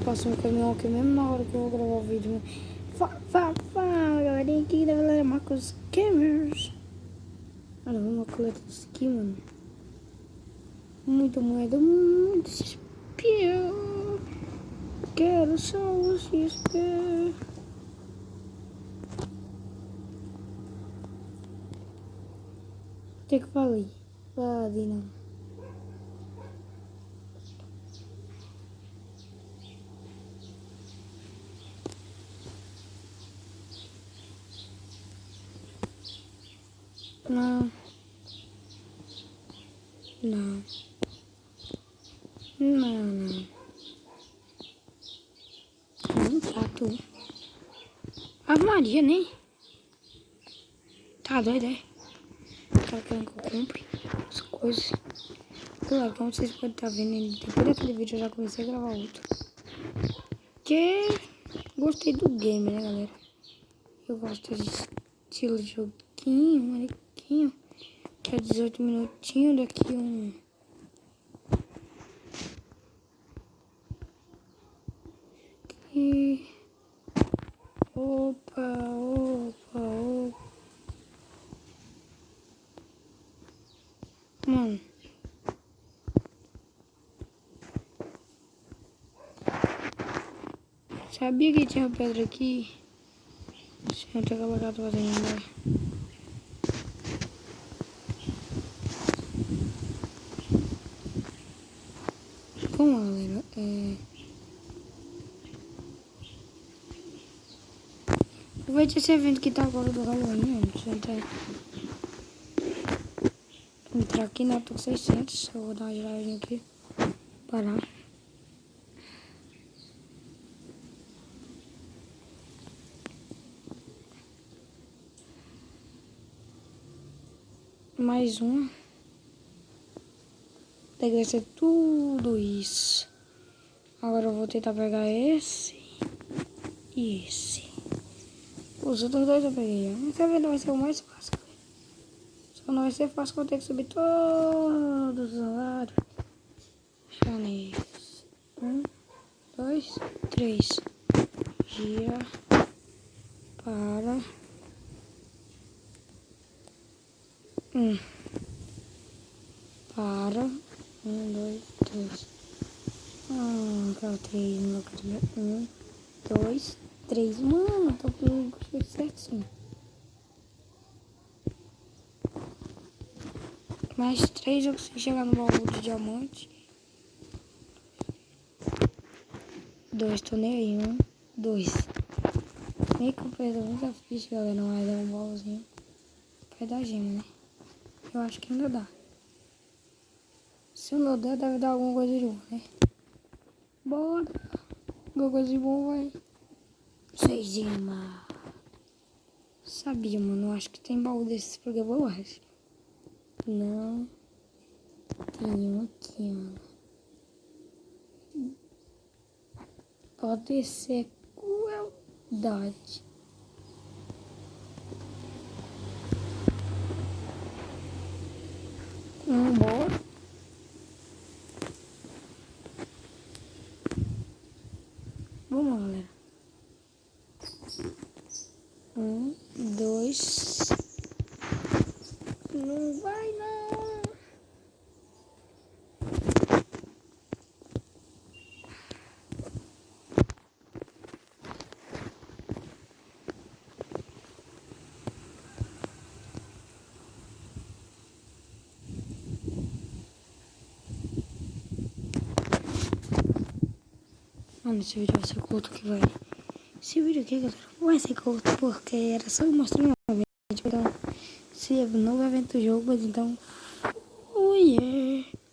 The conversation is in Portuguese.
Passou um caminhão aqui mesmo na hora que eu vou gravar o vídeo. Fala, galerinha aqui da galera Marcos Gamers. Olha, uma coleta disso aqui, mano. Muita moeda, muito XP. Quero só o XP. Tem que falar aí. Vale, não. Não. Não. Não, não. Não tá, tu. Ave Maria, nem. Tá doido, é? Tá querendo que eu compre as coisas. Claro, como vocês podem estar vendo, depois daquele vídeo eu já comecei a gravar outro. Que gostei do game, né, galera? Eu gosto desse estilo de joguinho, mariquinho. Que é 18 minutinhos, daqui um... Aqui... Opa. Mano. Sabia que tinha pedra aqui? Deixa eu ter colocado ainda. Bom, galera, aproveite esse evento que tá agora do Halloween, deixa eu entrar aqui, né? Eu tô com 600, eu vou dar uma giradinha aqui. Parar. Mais um. Tem que ser tudo isso. Agora eu vou tentar pegar esse e esse. Os outros dois eu peguei. Esse evento vai ser o mais fácil. Só não vai ser fácil que eu tenho que subir todos os horários. Chanéis. 1, 2, 3. Gira. Para. 1. Para. 1, 2, 3. Aquela 3 não queria. 1, 2, 3. Mano, tô com o certinho. Mais 3 eu consigo chegar no baú de diamante. 2, tô nem aí. 1, 2. Nem comprei muita ficha, galera. Não vai dar um baúzinho. Vai dar gema, né? Eu acho que ainda dá. Se não der, deve dar alguma coisa de bom, né? Bora. Alguma coisa de bom vai. 6 gemas. Sabia, mano. Eu acho que tem baú desses porque eu acho. Não. Tem um aqui, mano. Pode ser crueldade. Bora. Vamos lá, galera. 1, 2. Não vai, não. Mano, esse vídeo vai ser curto que vai. Esse vídeo aqui, galera, vai ser curto porque era só mostrar um evento. Então, se é novo evento do jogo, então. Oh yeah!